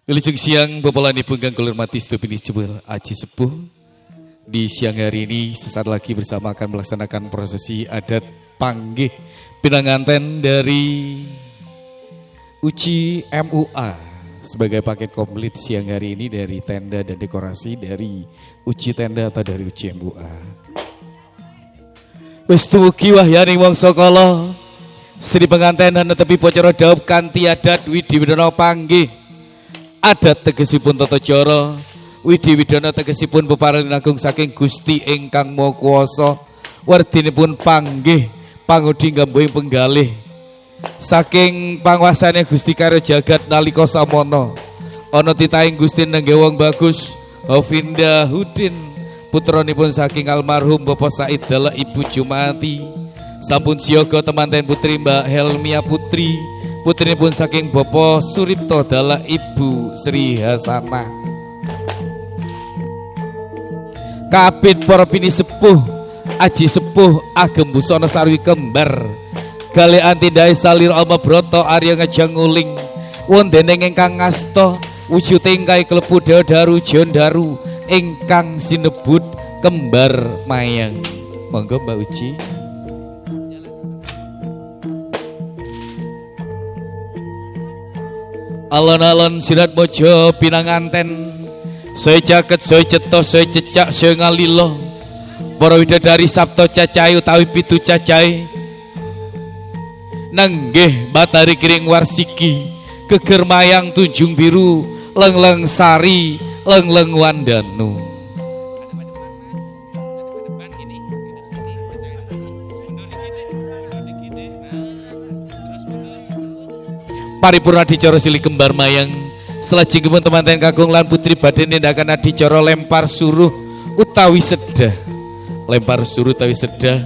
Wilujeng siang Bapak-Ibu ingkang kula hormati sedaya jemaah Aji Sepuh. Di siang hari ini sesaat lagi bersama akan melaksanakan prosesi adat panggih pinanganten dari Uci MUA sebagai paket komplit siang hari ini dari tenda dan dekorasi dari Uci Tenda atau dari Uci MUA. Wis tuwugi wahyaning wangsa kala Sri penganten netepi bocara dhaup kanthi adat Widiwidana panggih. Adat tegesipun tata cara, Widiwidana tegesipun peparing agung saking Gusti ingkang Maha Kuwasa. Werdinipun panggih pangudi ngambuing penggalih saking panguasane Gusti karo jagat nalika samana. Ana titahing Gusti nengge wong bagus Hovinda Hudin putranipun saking almarhum Bapak Said Dalla Ibu Jumati. Sampun siaga temanten putri Mbak Helmia Putri, putrinipun saking Bapak Suripto Dalla Ibu Sri Hasanah. Kabeh para pini sepuh, aji sepuh agem busana sarwi kembar. Kalih antindhae salir alma broto Arya ngejang nguling. Wondeneng ingkang ngasta wujud ingkang klebu daru jondaru ingkang sinebut kembar mayang. Monggo Mbak Uci. Alon-alon sirat mojo pinanganten saya jaket, saya cetos, saya cecak, saya ngalilo. Para widadari sabto cacai utawi pitu cacai nenggih batari kiring warsiki geger mayang tunjung biru leng-leng sari leng-leng wandanu. Paripurna adicara silih kembar mayang selajengipun temanten kakung lan putri badhe nindakaken adicara lempar suruh utawi sedah. Lempar suruh utawi sedah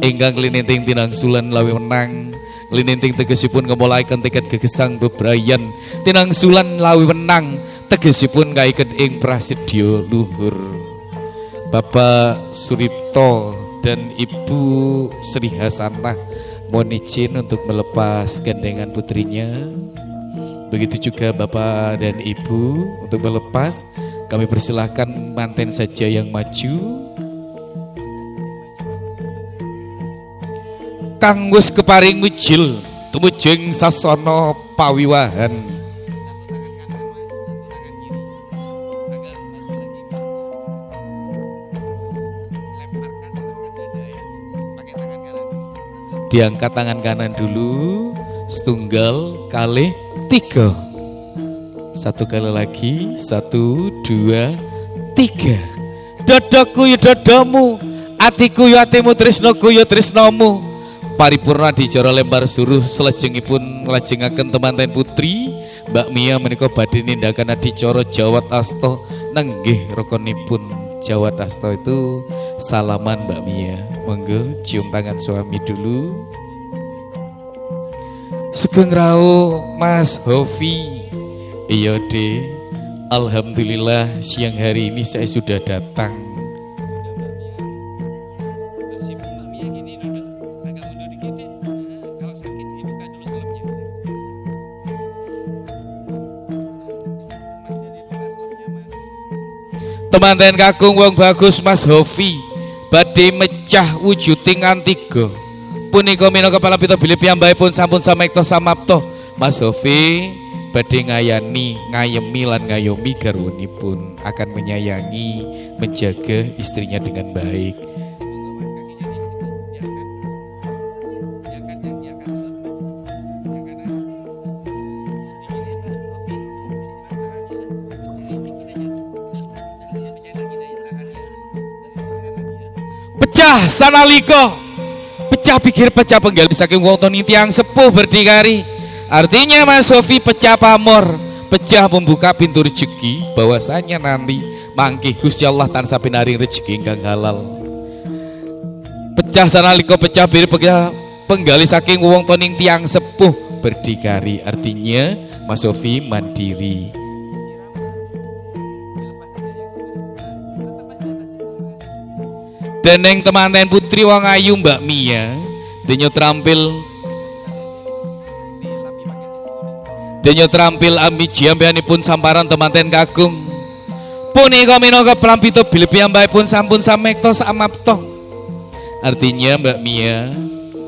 ingkang lininting tinangsulan lawi menang. Lininting tegesipun ngemulaken tiket gegesang bebrayan. Tinangsulan lawi menang tegesipun kaiket ing prasedya luhur. Bapak Suripto dan Ibu Sri Hasanah mohon izin untuk melepas gandengan putrinya. Begitu juga Bapak dan Ibu untuk melepas. Kami persilahkan manten saja yang maju. Kang wis keparing mijil tumujing sasana pawiwahan. Diangkat tangan kanan dulu, setunggal kali tiga. Satu kali lagi, 1, 2, 3. Dadaku ya dadamu, atiku ya atimu, tresnoku ya tresnomu. Paripurna adicara lempar suruh selajengipun nglajengaken temanten putri Mbak Mia menika badhe nindakaken adicara Jawat Asta. Nenggih rekonipun Jawat Asta itu salaman Mbak Mia. Monggo cium tangan suami dulu. Sugeng rawuh Mas Hovi. Iya deh, alhamdulillah siang hari ini saya sudah datang. Temanten kakung wong bagus Mas Hovi badhe mecah wujuding antiga. Punika minangka kepala pita bilih piyambakipun sampun samekta samapta. Mas Hovi badhe ngayemi lan ngayomi garwanipun akan menyayangi, menjaga istrinya dengan baik. Pecah sanalika, pecah pikir, pecah penggalih saking wonten tiyang sepuh berdikari. Artinya Mas Hovi pecah pamor, pecah membuka pintu rezeki bahwasanya nanti mangkih Gusti Allah tansah pinaring rezeki ingkang halal. Pecah sanalika, pecah pikir, pecah penggalih saking wonten tiyang sepuh berdikari. Artinya Mas Hovi mandiri. Deneng temanten putri wong ayu Mbak Mia denyo terampil Denyo terampil ami jiambeanipun samparan temanten kakung. Punika minangka prampita bilih piyambakipun sampun samekta samapta. Artinya Mbak Mia,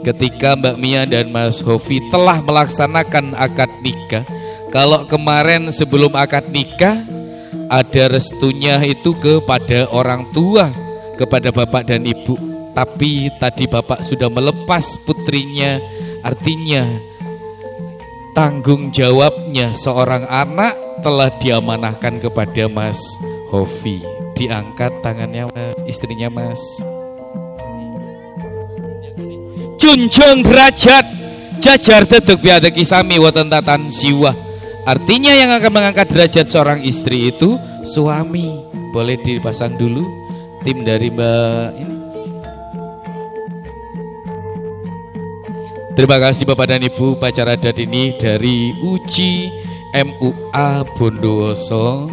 ketika Mbak Mia dan Mas Hovi telah melaksanakan akad nikah, kalau kemarin sebelum akad nikah ada restunya itu kepada orang tua, kepada bapak dan ibu, tapi tadi bapak sudah melepas putrinya, artinya tanggung jawabnya seorang anak telah diamanahkan kepada Mas Hovi. Diangkat tangannya Mas, istrinya Mas. Junjung derajat jajar dedeg biadeki sami wonten tatan siwah. Artinya yang akan mengangkat derajat seorang istri itu suami. Boleh dipasang dulu tim dari Mbak ini. Terima kasih Bapak dan Ibu, upacara adat ini dari Uji MUA Bondowoso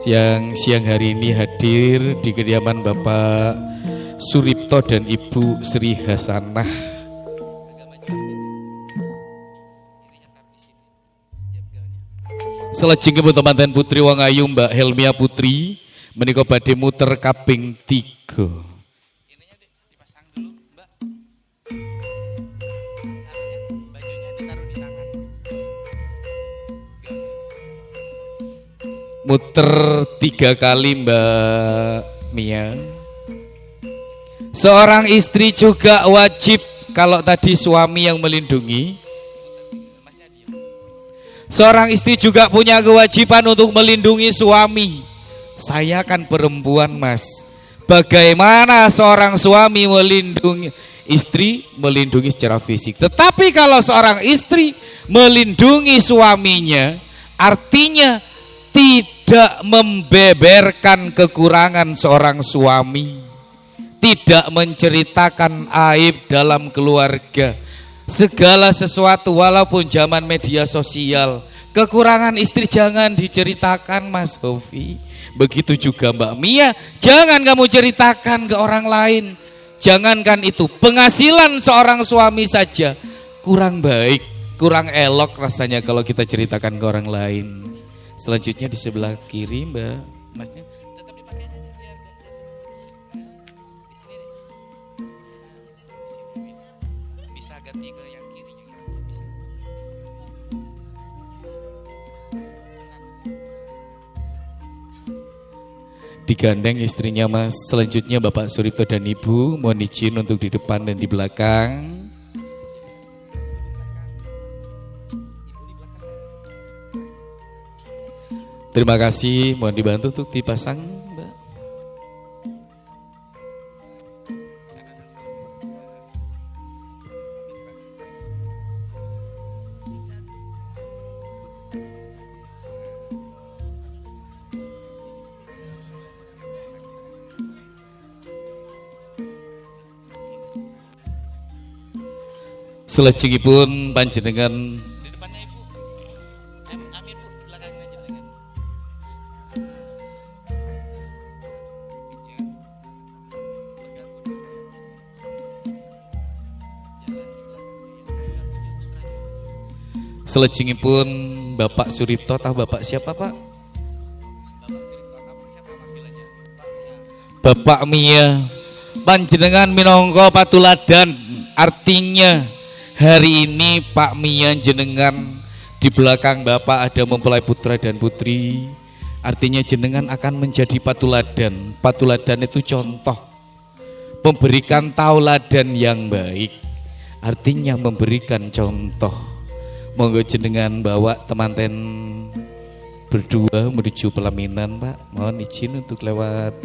yang siang hari ini hadir di kediaman Bapak Suripto dan Ibu Sri Hasanah. Selajengipun temanten putri wong ayu Mbak Helmia Putri menika badhe muter kaping 3. Ininya dipasang dulu, Mbak. Bajunya ditaruh di tangan. Muter 3 kali Mbak Mia. Seorang istri juga wajib, kalau tadi suami yang melindungi, seorang istri juga punya kewajiban untuk melindungi suami. Saya kan perempuan Mas, bagaimana seorang suami melindungi istri? Melindungi secara fisik. Tetapi kalau seorang istri melindungi suaminya, artinya tidak membeberkan kekurangan seorang suami, tidak menceritakan aib dalam keluarga. Segala sesuatu walaupun zaman media sosial, kekurangan istri jangan diceritakan Mas Hovi. Begitu juga Mbak Mia, jangan kamu ceritakan ke orang lain. Jangankan itu, penghasilan seorang suami saja kurang baik, kurang elok rasanya kalau kita ceritakan ke orang lain. Selanjutnya di sebelah kiri Mbak Masnya. Digandeng istrinya Mas. Selanjutnya Bapak Suripto dan Ibu mohon izin untuk di depan dan di belakang. Terima kasih, mohon dibantu untuk dipasang Mbak. Selajengipun panjenengan di depannya Ibu. Amin Bu, di belakangnya jenengan. Selajengipun Bapak Suripto, tahu Bapak siapa Pak? Bapak Mia. Panjenengan minangka patuladan, artinya hari ini Pak Mia jenengan di belakang Bapak ada mempelai putra dan putri. Artinya jenengan akan menjadi patuladan. Patuladan itu contoh, memberikan tauladan yang baik. Artinya memberikan contoh. Monggo jenengan bawa temanten berdua menuju pelaminan Pak. Mohon izin untuk lewat.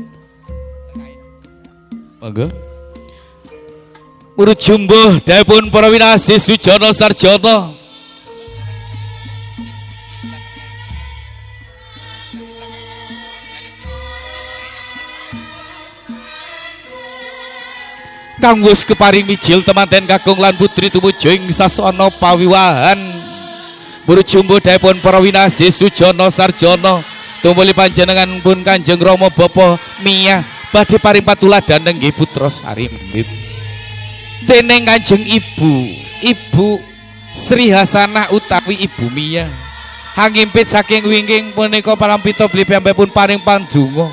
Monggo. Urut jumbuh dipun para winasih Sujono Sarjono. Kang wis keparing mijil temanten kakung lan putri tumuju ing sasana pawiwahan. Urut jumbuh dipun para winasih Sujono Sarjono. Tumuli panjenengan pun Kanjeng Rama Bapa Mia badhe paring patuladan nenggih putra sarimbit. Teneng Kanjeng Ibu Sri Hasanah utawi Ibu Mia. Hangimpit saking wingking punika palampita beli piyambakipun paring panjungo.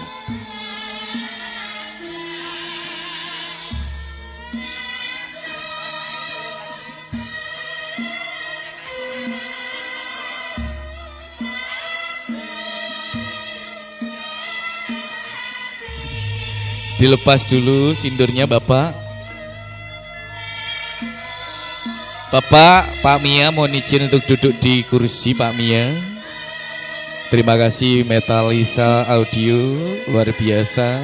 Dilepas dulu sindurnya Bapak. Bapak, Pak Mia mohon izin untuk duduk di kursi Pak Mia. Terima kasih Metalisa Audio, luar biasa.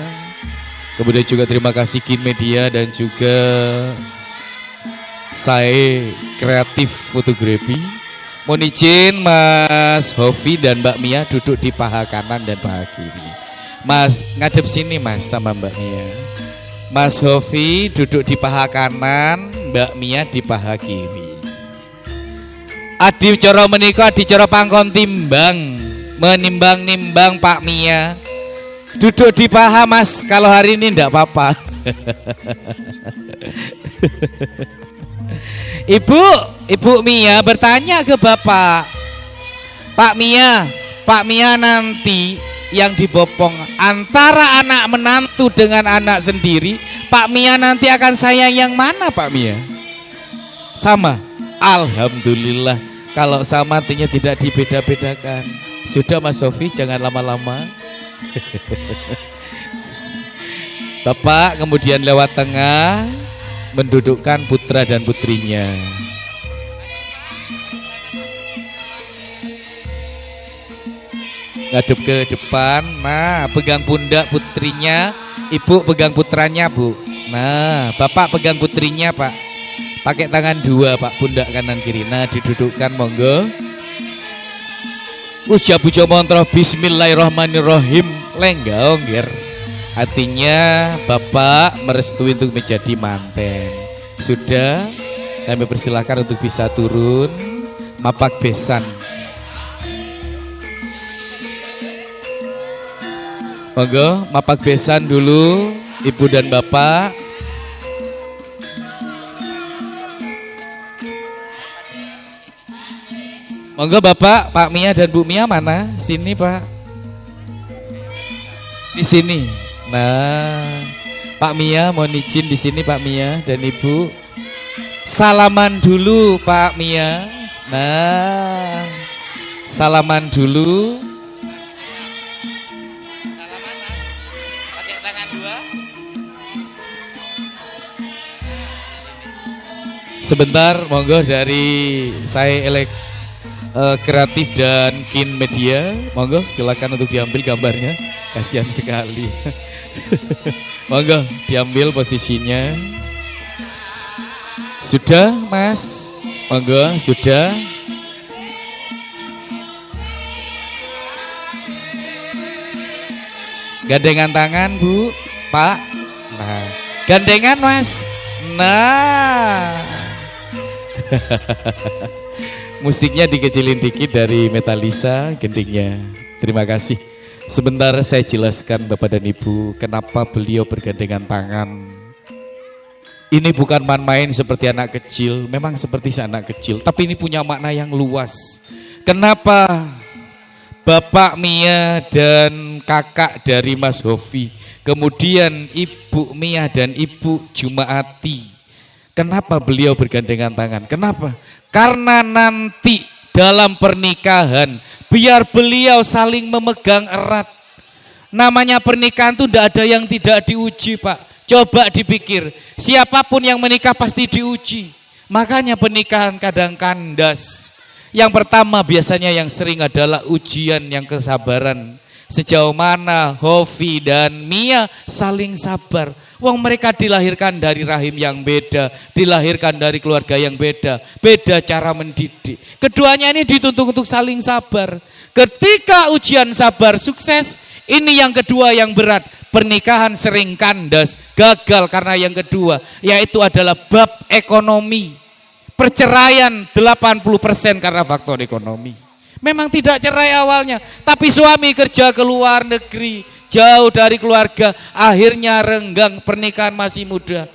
Kemudian juga terima kasih Kin Media dan juga saya Kreatif Fotografi. Mohon izin Mas Hovi dan Mbak Mia duduk di paha kanan dan paha kiri. Mas, ngadep sini Mas sama Mbak Mia. Mas Hovi duduk di paha kanan, Mbak Mia di paha kiri. Adicara menika adicara pangkon timbang, menimbang-nimbang Pak Mia. Duduk di paha Mas, kalau hari ini enggak apa-apa. Ibu Mia bertanya ke Bapak. Pak Mia nanti yang dibopong antara anak menantu dengan anak sendiri, Pak Mia nanti akan sayang yang mana Pak Mia? Sama? Alhamdulillah, kalau sama artinya tidak dibeda-bedakan. Sudah Mas Sofi, jangan lama-lama. Bapak kemudian lewat tengah mendudukkan putra dan putrinya. Ngadep ke depan, nah pegang pundak putrinya, ibu pegang putranya Bu. Nah bapak pegang putrinya Pak, pakai tangan dua Pak, pundak kanan kiri. Nah didudukkan monggo. Ujabujo mantra Bismillahirrahmanirrahim lenggongger. Artinya bapak merestui untuk menjadi manten. Sudah, kami persilakan untuk bisa turun mapak besan. Monggo mapak besan dulu Ibu dan Bapak. Monggo Bapak, Pak Mia dan Bu Mia mana? Sini Pak. Di sini. Nah, Pak Mia mohon izin di sini Pak Mia dan Ibu. Salaman dulu Pak Mia. Nah, salaman dulu. Sebentar, monggo dari saya Kreatif dan Kin Media, monggo silakan untuk diambil gambarnya, kasihan sekali. Monggo diambil posisinya. Sudah Mas, monggo sudah. Gandengan tangan Bu, Pak. Nah, gandengan Mas. Nah. Musiknya dikecilin dikit dari Metalisa gendingnya. Terima kasih. Sebentar saya jelaskan Bapak dan Ibu kenapa beliau bergandengan tangan. Ini bukan main-main seperti anak kecil, memang seperti anak kecil, tapi ini punya makna yang luas. Kenapa Bapak Mia dan kakak dari Mas Hovi, kemudian Ibu Mia dan Ibu Jumaati, kenapa beliau bergandengan tangan? Kenapa? Karena nanti dalam pernikahan biar beliau saling memegang erat. Namanya pernikahan itu tidak ada yang tidak diuji Pak. Coba dipikir, siapapun yang menikah pasti diuji. Makanya pernikahan kadang kandas. Yang pertama biasanya yang sering adalah ujian yang kesabaran. Sejauh mana Hovi dan Mia saling sabar. Wong mereka dilahirkan dari rahim yang beda, dilahirkan dari keluarga yang beda, beda cara mendidik. Keduanya ini dituntut untuk saling sabar. Ketika ujian sabar sukses, ini yang kedua yang berat. Pernikahan sering kandas, gagal karena yang kedua, yaitu adalah bab ekonomi. Perceraian 80% karena faktor ekonomi. Memang tidak cerai awalnya, tapi suami kerja ke luar negeri, jauh dari keluarga, akhirnya renggang, pernikahan masih muda.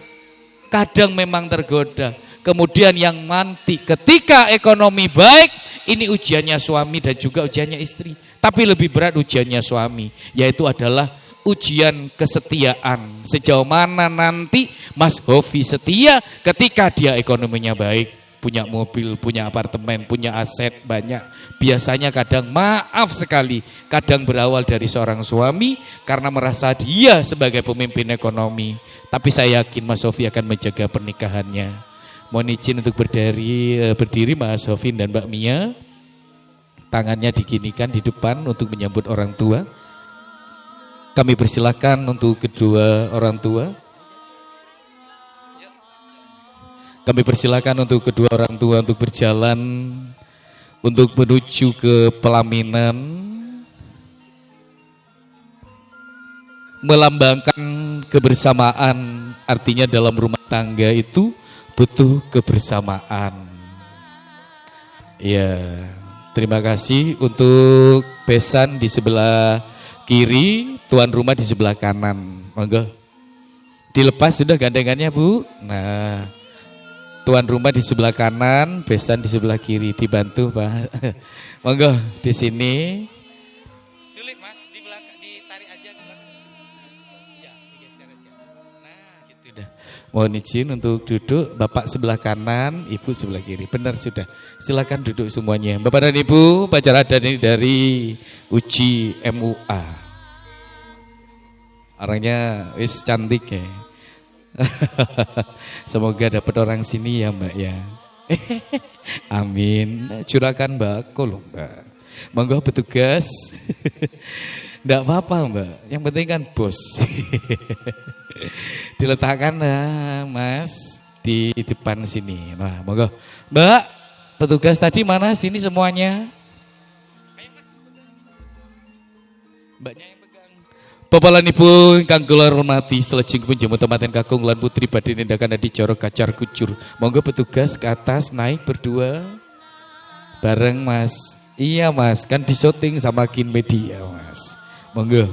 Kadang memang tergoda. Kemudian yang nanti ketika ekonomi baik, ini ujiannya suami dan juga ujiannya istri. Tapi lebih berat ujiannya suami, yaitu adalah ujian kesetiaan. Sejauh mana nanti Mas Hovi setia ketika dia ekonominya baik. Punya mobil, punya apartemen, punya aset banyak. Biasanya kadang maaf sekali, kadang berawal dari seorang suami karena merasa dia sebagai pemimpin ekonomi. Tapi saya yakin Mas Hovi akan menjaga pernikahannya. Mohon izin untuk berdiri Mas Hovi dan Mbak Mia. Tangannya diginikan di depan untuk menyambut orang tua. Kami persilakan untuk kedua orang tua. Kami persilakan untuk kedua orang tua untuk berjalan untuk menuju ke pelaminan, melambangkan kebersamaan. Artinya dalam rumah tangga itu butuh kebersamaan. Ya, terima kasih untuk besan di sebelah kiri, tuan rumah di sebelah kanan. Monggo. Dilepas sudah gandengannya, Bu. Nah, tuan rumah di sebelah kanan, besan di sebelah kiri, dibantu Pak. Monggo di sini. Sulit Mas, di belakang ditarik aja ke belakang. Ya, digeser aja. Nah, gitu dah. Mohon izin untuk duduk, Bapak sebelah kanan, Ibu sebelah kiri. Benar sudah. Silakan duduk semuanya. Bapak dan Ibu, pacar adat ini dari Uji MUA. Orangnya wis cantik ya. Semoga dapat orang sini ya Mbak ya. Amin. Curahkan Mbak, loh Mbak. Monggo petugas. Enggak apa-apa Mbak, yang penting kan bos. Diletakkan Mas di depan sini. Nah, monggo. Mbak, petugas tadi mana sini semuanya? Mbaknya yang pegang. Bapak lan Ibu ingkang kula hormati, selajeng pun jamu tematen kakung lan putri badhe nindakan adi cara kacar kucur. Monggo petugas ke atas naik berdua. Bareng Mas. Iya Mas, kan di syuting sama Kin Media Mas. Monggo.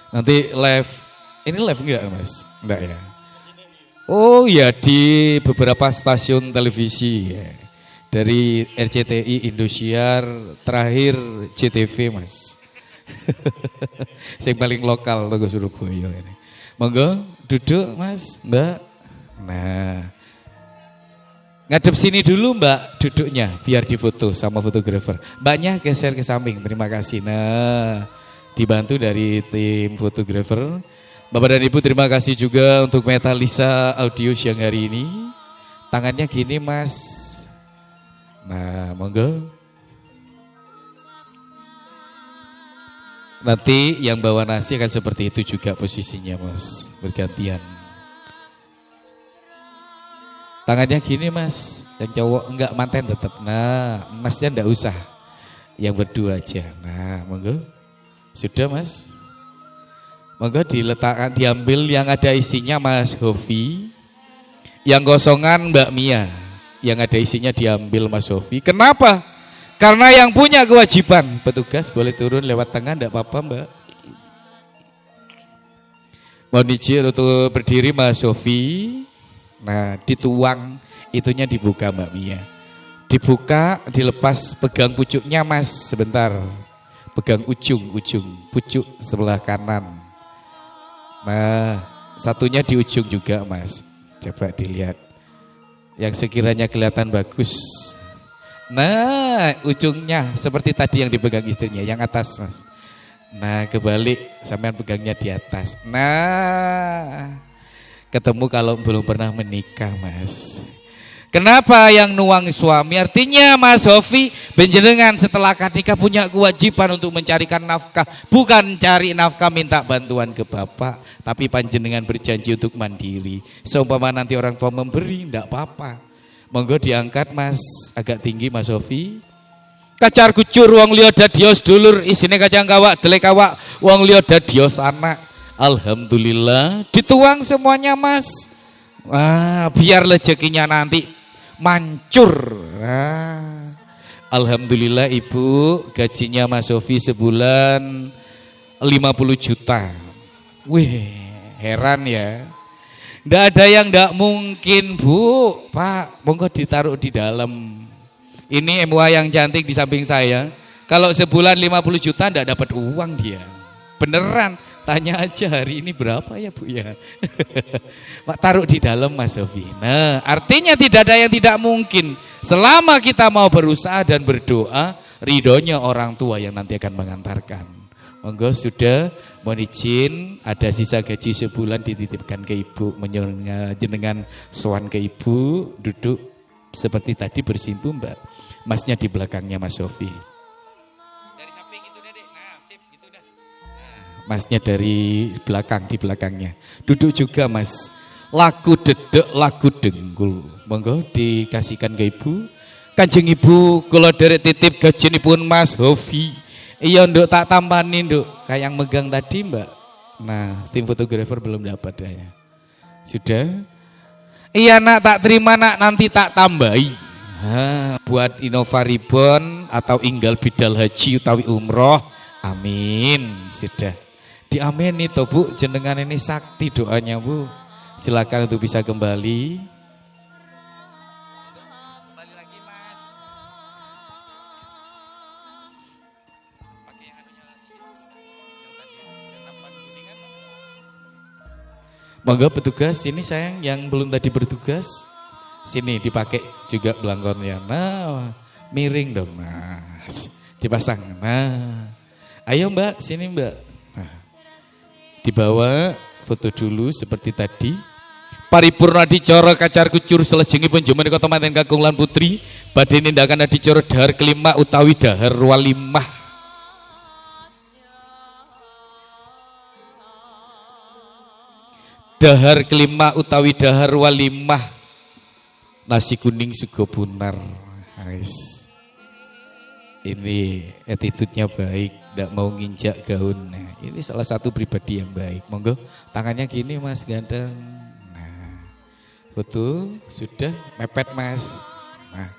Nanti live. Ini live enggak Mas? Enggak ya. Oh ya, di beberapa stasiun televisi ya. Dari RCTI, Indosiar, terakhir JTV Mas. Yang paling lokal Togo Surabaya ini. Monggo duduk Mas, Mbak. Nah, ngadep sini dulu Mbak duduknya biar difoto sama fotografer. Mbaknya geser ke samping, terima kasih. Nah, dibantu dari tim fotografer. Bapak dan Ibu terima kasih juga untuk Metalisa Audio siang hari ini. Tangannya gini Mas. Nah, monggo. Nanti yang bawa nasi akan seperti itu juga posisinya Mas, bergantian. Tangannya gini Mas, yang cowok enggak manten tetap. Nah, Masnya enggak usah, yang berdua aja. Nah, monggo. Sudah Mas. Monggo diletakkan, diambil yang ada isinya Mas Hovi. Yang kosongan Mbak Mia, yang ada isinya diambil Mas Hovi. Kenapa? Karena yang punya kewajiban, petugas boleh turun lewat tengah, enggak apa-apa Mbak. Mohon izin untuk berdiri Mas Sofi. Nah, dituang, itunya dibuka Mbak Mia. Dibuka, dilepas, pegang pucuknya Mas, sebentar. Pegang ujung, pucuk sebelah kanan. Nah, satunya di ujung juga Mas. Coba dilihat. Yang sekiranya kelihatan bagus. Nah, ujungnya seperti tadi yang dipegang istrinya, yang atas Mas. Nah, kebalik, sampean pegangnya di atas. Nah, ketemu kalau belum pernah menikah Mas. Kenapa yang nuang suami? Artinya Mas Hovi, benjenengan setelah nikah punya kewajiban untuk mencarikan nafkah. Bukan cari nafkah minta bantuan ke bapak, tapi panjenengan berjanji untuk mandiri. Seumpama nanti orang tua memberi, enggak apa-apa. Monggo diangkat Mas, agak tinggi Mas Sofi. Kacar kucur wong liya dadios dulur, isine kacang kawak, delek kawak, wong liya dadios anak. Alhamdulillah, dituang semuanya Mas. Wah, biar rezekinya nanti mancur. Nah, alhamdulillah Ibu, gajinya Mas Sofi sebulan 50 juta. Wih, heran ya. Nggak ada yang nggak mungkin, Bu. Pak, monggo ditaruh di dalam. Ini MUA yang cantik di samping saya. Kalau sebulan 50 juta nggak dapat uang dia. Beneran, tanya aja hari ini berapa ya Bu ya. Pak, taruh di dalam Mas Sofi. Nah, artinya tidak ada yang tidak mungkin. Selama kita mau berusaha dan berdoa, ridhonya orang tua yang nanti akan mengantarkan. Monggo sudah, mohon izin ada sisa gaji sebulan dititipkan ke ibu, jenengan sowan ke ibu, duduk seperti tadi bersimpu Mbak. Masnya di belakangnya Mas Sofi. Dari samping gitu Dedek. Nah, sip gitu dah. Nah, Masnya dari belakang, di belakangnya. Duduk juga Mas. Laku dedek, laku denggul. Monggo dikasihkan ke ibu. Kanjeng Ibu, kula derek titip gajinipun Mas Sofi. Iya nduk, tak tambahin nduk, kayak yang megang tadi Mbak. Nah, tim fotografer belum dapat ya. Sudah? Iya nak, tak terima nak, nanti tak tambahi. Buat Innova Ribbon atau Inggal Bidal Haji utawi umroh. Amin. Sudah. Di amin itu Bu, jenengan ini sakti doanya Bu. Silakan untuk bisa kembali. Monggo petugas, sini sayang yang belum tadi bertugas. Sini dipakai juga belangkonnya. Nah, miring dong Mas. Dipasang. Nah. Ayo Mbak, sini Mbak. Nah. Dibawa foto dulu seperti tadi. Paripurna dicara kacar kucur selejengipun jaman kota manten kakung lan putri badhe nindakan dicara dahar kelima utawi dahar walimah. Dahar kelima utawi dahar walimah nasi kuning sugo punar. Ini attitude-nya baik, tidak mau nginjak gaun. Nah, ini salah satu pribadi yang baik. Monggo tangannya gini Mas ganteng. Nah, foto sudah mepet Mas. Nah,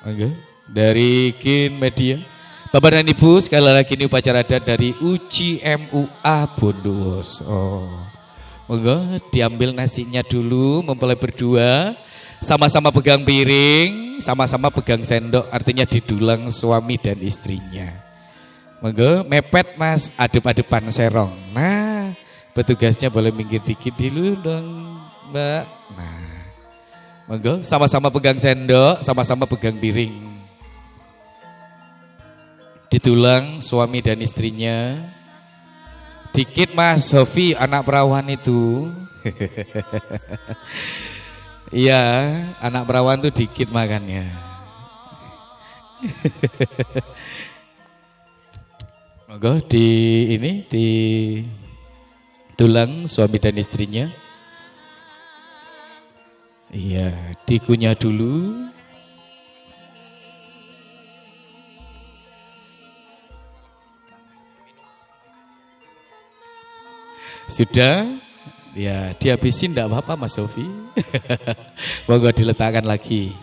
monggo dari Kin Media. Bapak dan Ibu, sekali lagi ini upacara adat dari Uci MUA Bondowoso. Monggo diambil nasinya dulu, mempelai berdua, sama-sama pegang piring, sama-sama pegang sendok, artinya didulang suami dan istrinya. Monggo mepet Mas, adep-adepan serong. Nah, petugasnya boleh minggir dikit dulu dong Mbak. Nah, monggo sama-sama pegang sendok, sama-sama pegang piring. Didulang suami dan istrinya. Dikit Mas Sofi, anak perawan itu. Iya, anak perawan tuh dikit makannya. Monggo di tulang suami dan istrinya. Iya, dikunyah dulu. Sudah, ya dihabisin enggak apa-apa Mas Sofi. Monggo diletakkan lagi.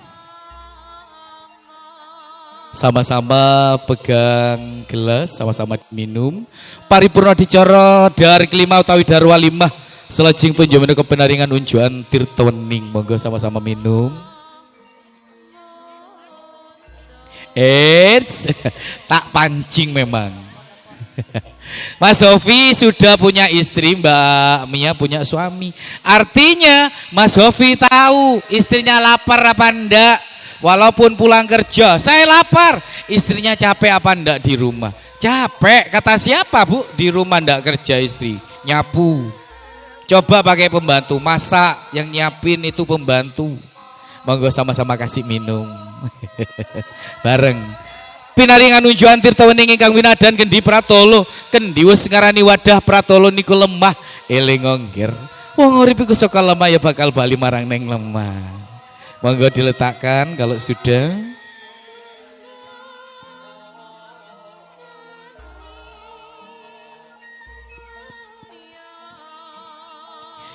Sama-sama pegang gelas, sama-sama minum. Paripurna dicara dar kelima utawi dar walimah. Selajeng penjaman kebenaringan unjuan tirtawening. Monggo sama-sama minum. Tak pancing memang. Mas Sofi sudah punya istri, Mbak Mia punya suami. Artinya Mas Sofi tahu istrinya lapar apa enggak. Walaupun pulang kerja, saya lapar. Istrinya capek apa enggak di rumah? Capek, kata siapa Bu? Di rumah enggak kerja istri, nyapu. Coba pakai pembantu, masak, yang nyiapin itu pembantu. Monggo sama-sama kasih minum. Bareng. Pinaringan unjuan tirtawening ingkang winadan kendi pratolo, kendi wis ngarani wadah pratolo niku lemah eling ngongger. Wong urip iku saka lemah ya bakal bali marang neng lemah. Monggo diletakkan kalau sudah.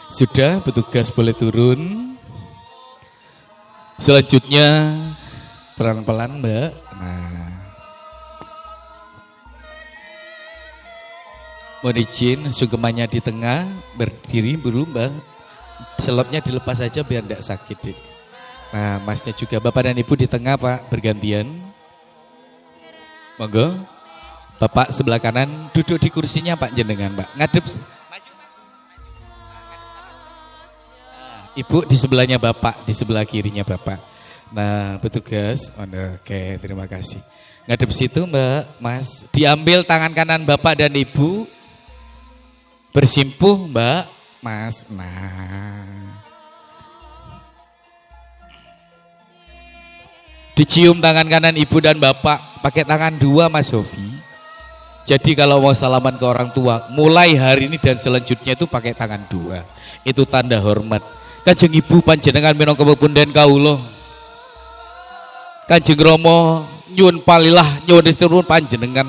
Sudah, petugas boleh turun. Selanjutnya pelan-pelan Mbak. Nah, mohon izin sugemanya di tengah, berdiri dulu Mbak. Selopnya dilepas aja biar tidak sakit deh. Nah masnya juga, bapak dan ibu di tengah pak, bergantian. Monggo. Bapak sebelah kanan duduk di kursinya pak jenengan pak. Ngadep. Ibu di sebelahnya bapak, di sebelah kirinya bapak. Nah petugas, oke terima kasih. Ngadep situ mbak, mas. Diambil tangan kanan bapak dan ibu. Bersimpuh mbak, mas. Nah. Dicium tangan kanan ibu dan bapak. Pakai tangan dua mas Hofi. Jadi kalau mau salaman ke orang tua, mulai hari ini dan selanjutnya itu pakai tangan dua. Itu tanda hormat. Kanjeng ibu panjenengan minangka pepunden kawula. Kanjeng Rama nyuwun palilah nyuwun restu panjenengan.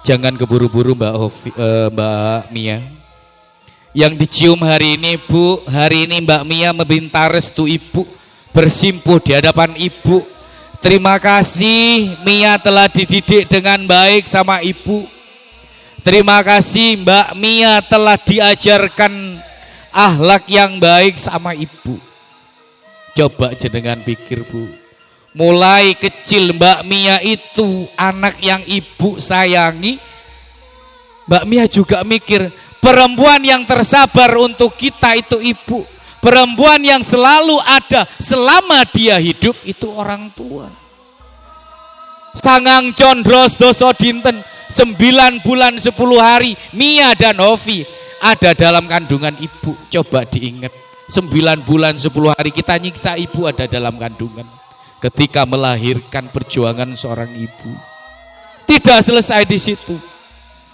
Jangan keburu-buru Mbak Mia. Yang dicium hari ini Bu, hari ini Mbak Mia meminta restu ibu, bersimpuh di hadapan ibu. Terima kasih Mia telah dididik dengan baik sama ibu. Terima kasih Mbak Mia telah diajarkan akhlak yang baik sama ibu. Coba jenengan pikir Bu. Mulai kecil Mbak Mia itu anak yang ibu sayangi. Mbak Mia juga mikir perempuan yang tersabar untuk kita itu ibu. Perempuan yang selalu ada selama dia hidup itu orang tua. Sangang Condros doso dinten 9 bulan 10 hari Mia dan Hovi ada dalam kandungan ibu. Coba diingat 9 bulan 10 hari kita nyiksa ibu ada dalam kandungan. Ketika melahirkan perjuangan seorang ibu tidak selesai di situ.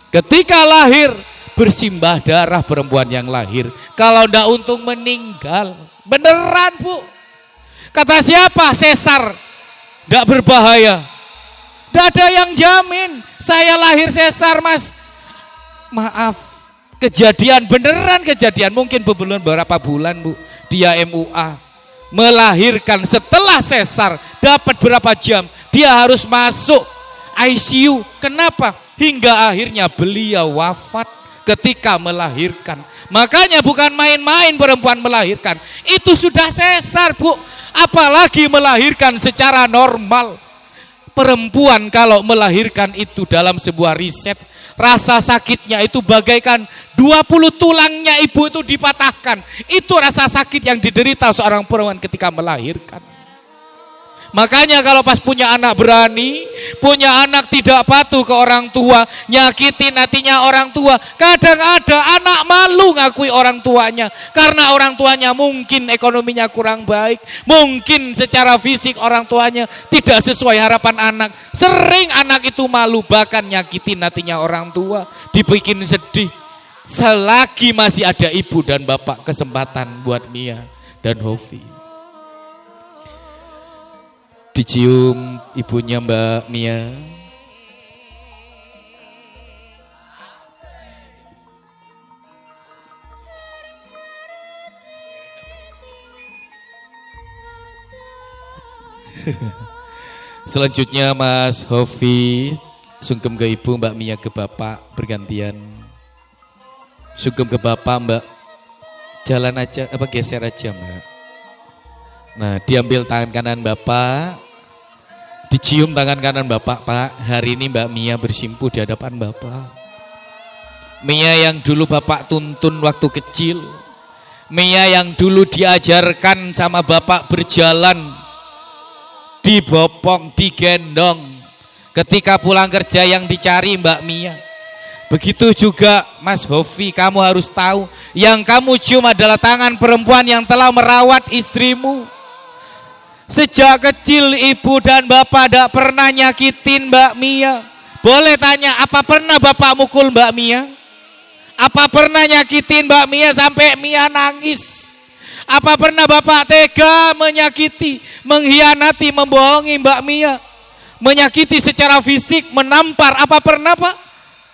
Ketika lahir bersimbah darah perempuan yang lahir. Kalau ndak untung meninggal. Beneran Bu. Kata siapa? Sesar. Ndak berbahaya. Ndak ada yang jamin. Saya lahir sesar mas. Maaf. Kejadian beneran kejadian. Mungkin beberapa bulan Bu. Dia MUA. Melahirkan setelah sesar. Dapat berapa jam. Dia harus masuk ICU. Kenapa? Hingga akhirnya beliau wafat ketika melahirkan. Makanya bukan main-main perempuan melahirkan. Itu sudah sesar Bu. Apalagi melahirkan secara normal. Perempuan kalau melahirkan itu dalam sebuah riset. Rasa sakitnya itu bagaikan 20 tulangnya ibu itu dipatahkan. Itu rasa sakit yang diderita seorang perempuan ketika melahirkan. Makanya kalau pas punya anak berani, punya anak tidak patuh ke orang tua, nyakitin hatinya orang tua. Kadang ada anak malu ngakui orang tuanya. Karena orang tuanya mungkin ekonominya kurang baik. Mungkin secara fisik orang tuanya tidak sesuai harapan anak. Sering anak itu malu bahkan nyakitin hatinya orang tua. Dibikin sedih. Selagi masih ada ibu dan bapak kesempatan buat Mia dan Hovi. Dicium ibunya Mbak Mia. Selanjutnya Mas Hovi sungkem ke ibu, Mbak Mia ke bapak, bergantian. Sungkem ke bapak Mbak. Jalan aja, geser aja Mbak. Nah, diambil tangan kanan Bapak, dicium tangan kanan Bapak, Pak. Hari ini Mbak Mia bersimpuh di hadapan Bapak. Mia yang dulu Bapak tuntun waktu kecil. Mia yang dulu diajarkan sama Bapak berjalan, dibopong, digendong. Ketika pulang kerja yang dicari Mbak Mia. Begitu juga Mas Hovi, kamu harus tahu, yang kamu cium adalah tangan perempuan yang telah merawat istrimu. Sejak kecil ibu dan bapak tidak pernah nyakitin Mbak Mia. Boleh tanya, apa pernah bapak mukul Mbak Mia? Apa pernah nyakitin Mbak Mia sampai Mia nangis? Apa pernah bapak tega menyakiti, mengkhianati, membohongi Mbak Mia? Menyakiti secara fisik, menampar, apa pernah Pak?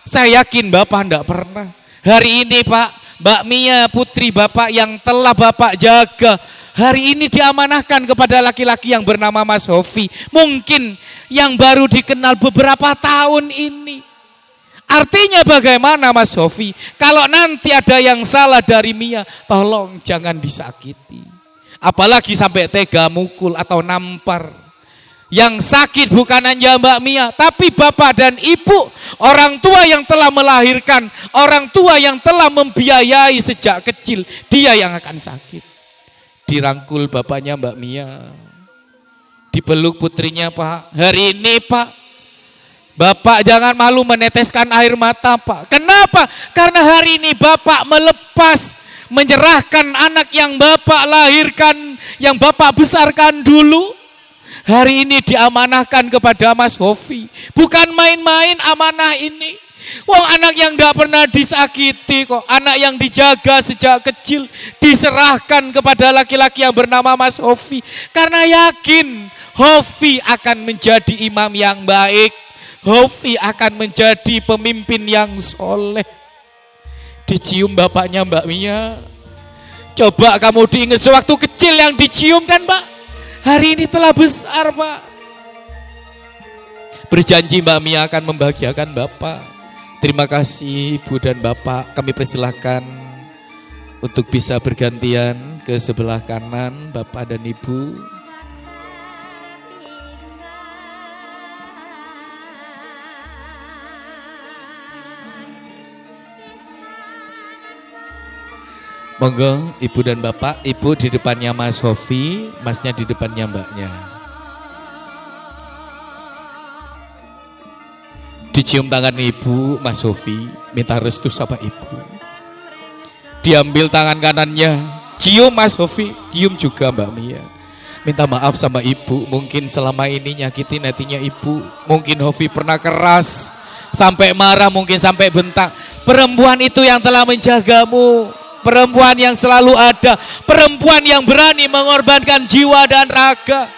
Saya yakin bapak tidak pernah. Hari ini Pak, Mbak Mia putri bapak yang telah bapak jaga, hari ini diamanahkan kepada laki-laki yang bernama Mas Hovi. Mungkin yang baru dikenal beberapa tahun ini. Artinya bagaimana Mas Hofi? Kalau nanti ada yang salah dari Mia, tolong jangan disakiti. Apalagi sampai tega mukul atau nampar. Yang sakit bukan hanya Mbak Mia, tapi bapak dan ibu, orang tua yang telah melahirkan, orang tua yang telah membiayai sejak kecil, dia yang akan sakit. Dirangkul bapaknya Mbak Mia, dipeluk putrinya, Pak. Hari ini Pak, Bapak jangan malu meneteskan air mata Pak. Kenapa? Karena hari ini Bapak melepas, menyerahkan anak yang Bapak lahirkan, yang Bapak besarkan dulu. Hari ini diamanahkan kepada Mas Hofi. Bukan main-main amanah ini. Wong anak yang tidak pernah disakiti kok. Anak yang dijaga sejak kecil. Diserahkan kepada laki-laki yang bernama Mas Hofi. Karena yakin Hofi akan menjadi imam yang baik. Hofi akan menjadi pemimpin yang soleh. Dicium bapaknya Mbak Mia. Coba kamu diingat sewaktu kecil yang dicium kan Mbak? Hari ini telah besar Pak. Berjanji Mbak Mia akan membahagiakan Bapak. Terima kasih Ibu dan Bapak. Kami persilahkan untuk bisa bergantian ke sebelah kanan Bapak dan Ibu. Monggo Ibu dan Bapak, Ibu di depannya Mas Hofi, Masnya di depannya Mbaknya. Dicium tangan Ibu, Mas Hofi, minta restu sama Ibu. Diambil tangan kanannya, cium Mas Hofi, cium juga Mbak Mia. Minta maaf sama Ibu, mungkin selama ini nyakitin hatinya Ibu. Mungkin Hofi pernah keras, sampai marah, mungkin sampai bentak. Perempuan itu yang telah menjagamu. Perempuan yang selalu ada, perempuan yang berani mengorbankan jiwa dan raga.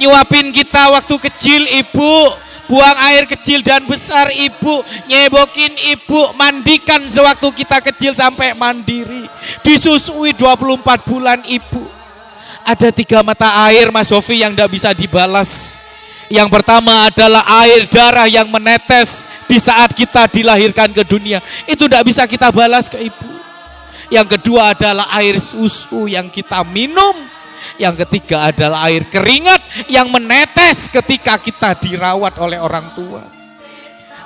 Nyuapin kita waktu kecil Ibu, buang air kecil dan besar Ibu, nyebokin Ibu, mandikan sewaktu kita kecil sampai mandiri. Disusui 24 bulan Ibu. Ada 3 mata air Mas Hofi yang tidak bisa dibalas. Yang pertama adalah air darah yang menetes di saat kita dilahirkan ke dunia. Itu tidak bisa kita balas ke Ibu. Yang kedua adalah air susu yang kita minum. Yang ketiga adalah air keringat yang menetes ketika kita dirawat oleh orang tua.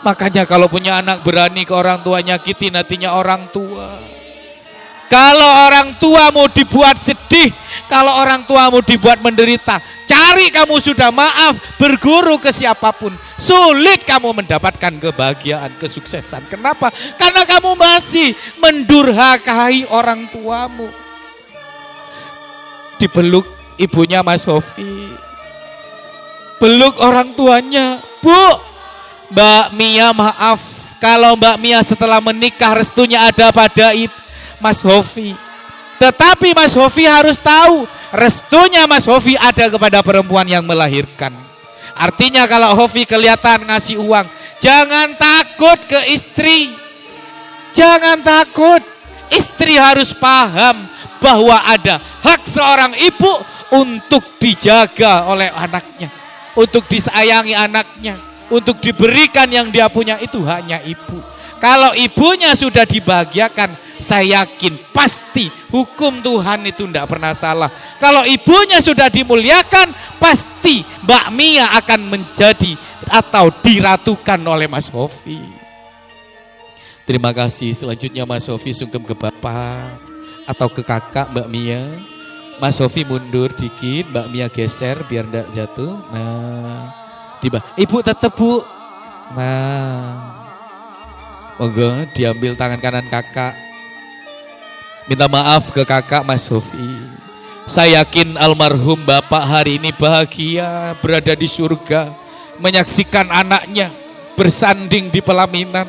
Makanya kalau punya anak berani ke orang tua, nyakitin hatinya orang tua. Kalau orang tua mau dibuat sedih, kalau orang tua mau dibuat menderita, cari kamu sudah maaf, berguru ke siapapun. Sulit kamu mendapatkan kebahagiaan, kesuksesan. Kenapa? Karena kamu masih mendurhakai orang tuamu. Dipeluk ibunya Mas Hofi. Peluk orang tuanya. Bu, Mbak Mia maaf. Kalau Mbak Mia setelah menikah restunya ada pada Mas Hofi. Tetapi Mas Hofi harus tahu restunya Mas Hofi ada kepada perempuan yang melahirkan. Artinya kalau Hofi kelihatan ngasih uang, jangan takut ke istri. Jangan takut. Istri harus paham bahwa ada hak seorang ibu untuk dijaga oleh anaknya, untuk disayangi anaknya, untuk diberikan yang dia punya, itu haknya ibu. Kalau ibunya sudah dibahagiakan, saya yakin pasti hukum Tuhan itu tidak pernah salah. Kalau ibunya sudah dimuliakan, pasti Mbak Mia akan menjadi atau diratukan oleh Mas Hofi. Terima kasih. Selanjutnya Mas Hofi sungkem ke Bapak atau ke kakak Mbak Mia. Mas Hofi mundur dikit, Mbak Mia geser biar tidak jatuh. Nah, Ibu tetap Bu. Nah, monggo diambil tangan kanan kakak. Minta maaf ke kakak Mas Hofi. Saya yakin almarhum Bapak hari ini bahagia berada di surga, menyaksikan anaknya bersanding di pelaminan.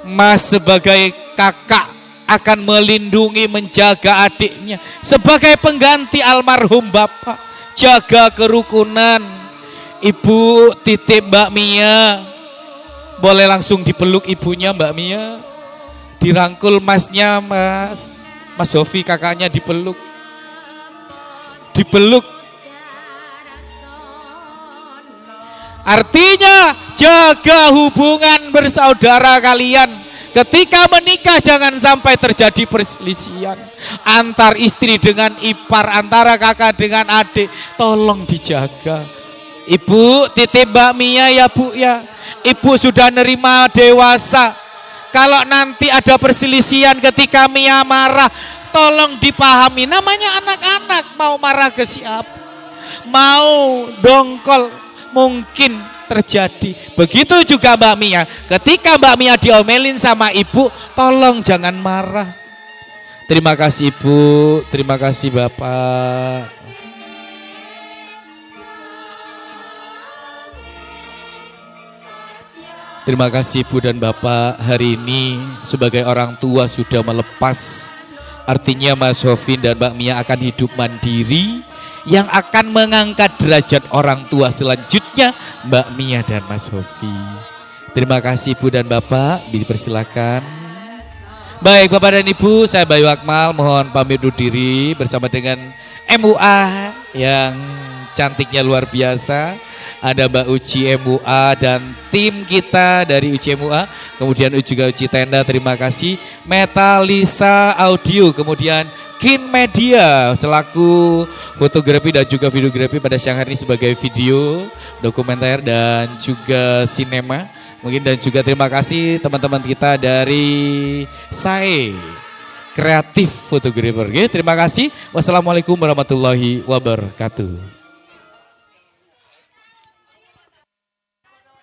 Mas sebagai kakak akan melindungi, menjaga adiknya. Sebagai pengganti almarhum Bapak, jaga kerukunan. Ibu titip Mbak Mia. Boleh langsung dipeluk ibunya Mbak Mia. Dirangkul masnya Mas Hofi, kakaknya dipeluk. Dipeluk. Artinya jaga hubungan bersaudara kalian ketika menikah jangan sampai terjadi perselisihan antar istri dengan ipar, antara kakak dengan adik. Tolong dijaga. Ibu titip Mbak Mia ya Bu ya. Ibu sudah nerima dewasa. Kalau nanti ada perselisihan ketika Mia marah, tolong dipahami. Namanya anak-anak, mau marah ke siapa? Mau dongkol mungkin terjadi. Begitu juga Mbak Mia. Ketika Mbak Mia diomelin sama ibu, tolong jangan marah. Terima kasih Ibu, terima kasih Bapak. Terima kasih Ibu dan Bapak, hari ini sebagai orang tua sudah melepas. Artinya Mas Sofin dan Mbak Mia akan hidup mandiri yang akan mengangkat derajat orang tua selanjutnya Mbak Mia dan Mas Sofi. Terima kasih Ibu dan Bapak, dipersilakan. Baik Bapak dan Ibu, saya Bayu Akmal mohon pamit undur diri bersama dengan MUA yang cantiknya luar biasa. Ada Mbak Uci MUA dan tim kita dari Uci MUA, kemudian juga Uci Tenda, terima kasih. Metalisa Audio, kemudian Kin Media selaku fotografi dan juga videografi pada siang hari ini sebagai video, dokumenter dan juga sinema. Mungkin dan juga terima kasih teman-teman kita dari SAE Kreatif Fotografer. Terima kasih. Wassalamualaikum warahmatullahi wabarakatuh.